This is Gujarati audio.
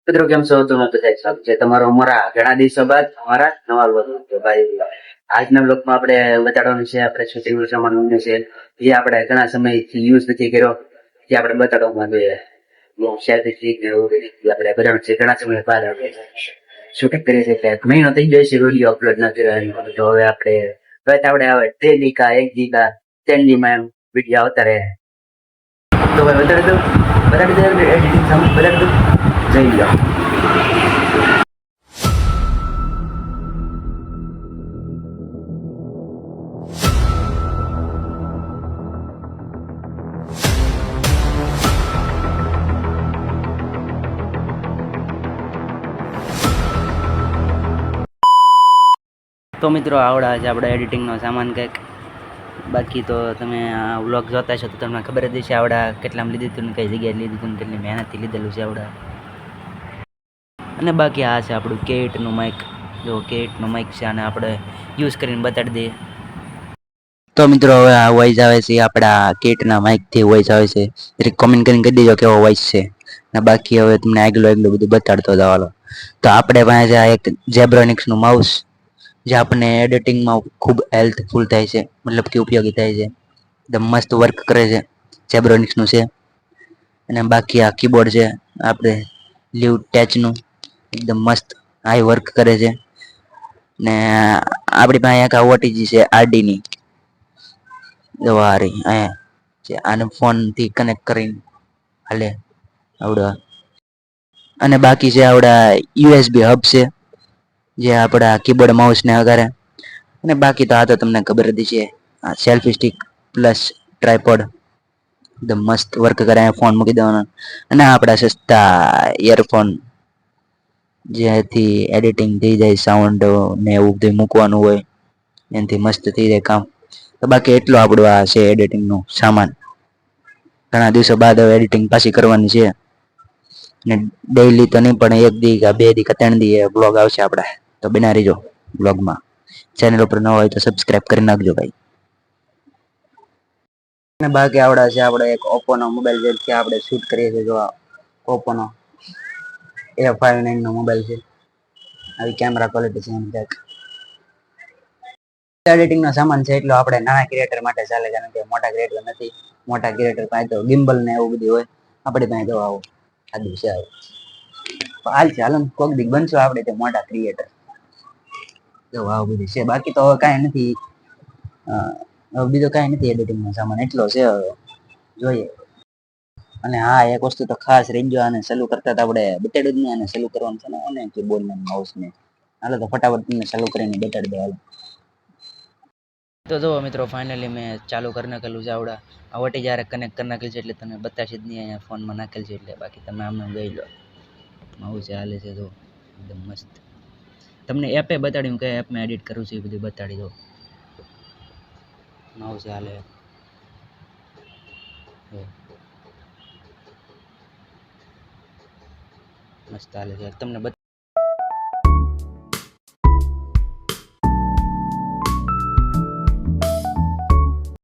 મિત્રો કેમ છો? તમે બધા સ્વાગત છે તમારો અમારા ઘણા દિવસો બાદ અમારા નવા વ્લોગ તો ભાઈ આજના વ્લોગમાં આપણે બતાડવાનું છે આપણે શૂટિંગ નું સામાન છે જે આપણે ઘણા સમયથી યુઝ નથી કર્યો જે આપણે બતાડવામાં આવે શેરથી આપણે બતાડવાનું છે ઘણા સમય બાદ આપણે શૂટિંગ કરીએ છીએ એટલે મહિનો થઈ જાય છે વિડીયો અપલોડ ના કર્યો તો હવે આપણે આવે 3 ગીગા 1 ગીગા 10 જીબી એમ વિડીયો આવતા રહે તો ભાઈ બતાડી દો એડિટિંગ સામાન બતાડી દો જઈ જાઓ. તો મિત્રો આવડા છે આપણે એડિટિંગનો સામાન કંઈક બાકી તો તમે આ વ્લોગ જોતા છો તો તમને ખબર જ છે આવડા કેટલામાં લીધું હતું ને કઈ જગ્યાએ લીધું હતું ને કેટલી મહેનતથી લીધેલું છે આવડા અને બાકી આ છે આપણું કેટનું માઇક જો કેટનું માઇક છે અને આપણે યુઝ કરીને બતાડી દઈએ તો મિત્રો હવે આ વોઇસ આવે છે આપણા કેટના માઇકથી વોઇસ આવે છે એટલે કોમેન્ટ કરીને કહી દેજો કેવો વોઇસ છે અને બાકી હવે તમને આગલું બધું બતાડતો જવાનો તો આપણે પાસે આ એક જેબ્રોનિક્સનું માઉસ જે આપણને એડિટિંગમાં ખૂબ હેલ્પફુલ થાય છે મતલબ કે ઉપયોગી થાય છે એકદમ મસ્ત વર્ક કરે છે જેબ્રોનિક્સનું છે અને બાકી આ કીબોર્ડ છે આપણે લીવ ટચનું એકદમ મસ્ત હાઈ વર્ક કરે છે ને આપણી પાસે એક ઓટીજી છે આરડીની દવારી અહીંયા જે આને ફોનથી કનેક્ટ કરીને હાલે આવડા અને બાકી છે આવડા યુએસબી હબ છે જે આપણા કીબોર્ડ માઉસને વગાડે અને બાકી તો આ તો તમને ખબર જ છે આ સેલ્ફી સ્ટિક પ્લસ ટ્રાયપોડ એકદમ મસ્ત વર્ક કરે ફોન મૂકી દેવાનો અને આપણા સસ્તા ઇયરફોન જેથી એડિટિંગ થઈ જાય સાઉન્ડ ને એવું બધું મૂકવાનું હોય એનાથી મસ્ત થઈ જાય કામ તો બાકી એટલું આપણું આ છે એડિટિંગનું સામાન ઘણા દિવસો બાદ હવે એડિટિંગ પાછી કરવાની છે ને ડેઈલી તો નહીં પણ 1 દી કે 2 દી કે 3 દી બ્લોગ આવશે આપણા તો બના રહીજો બ્લોગમાં ચેનલ ઉપર ન હોય તો સબસ્ક્રાઇબ કરી નાખજો ભાઈ અને બાકી આવડા છે આપણે એક ઓપ્પોનો મોબાઈલ જે આપણે શૂટ કરીએ છીએ જો ઓપ્પોનો A59 નો મોબાઈલ છે આવી કેમેરા ક્વોલિટી છે એની એડિટિંગ નો સામાન છે એટલો આપણે નાના ક્રિએટર માટે ચાલે કારણ કે મોટા ક્રિએટર નથી મોટા ક્રિએટર પાસે તો ગિમ્બલ ને એવું બધું હોય આપણે પાસે જો આવો સાદું છે હાલ છે હાલ કોક દી બનશો આપણે તે મોટા ક્રિએટર જો આવું બધું છે બાકી તો કાંઈ નથી બીજો કાંઈ નથી એડિટિંગ નો સામાન એટલો છે હવે જોઈએ અને હા એક વસ્તુ તો ખાસ રહી ગયો અને ચાલુ કરતા તો આપણે બતાડ્યું જ નહીં અને ચાલુ કરવાનું છે ને કીબોર્ડ ને માઉસ ને હાલો તો ફટાફટ તમને ચાલુ કરીને બતાડી દો તો જો મિત્રો ફાઇનલી મેં ચાલુ કરી નાખેલું છે આવડા આવટી જ્યારે કનેક્ટ કરી નાખેલ છે એટલે તમે બતાવશે જ નહીં અહીંયા ફોનમાં નાખેલ છે એટલે બાકી તમે આમને ગઈ લો આવું છે હાલે છે જો એકદમ મસ્ત તમને એપે બતાડ્યું કઈ એપમાં એડિટ કરું છું એ બધું બતાડી દો આવું છે હાલે મસ્ત હાલે છે તમને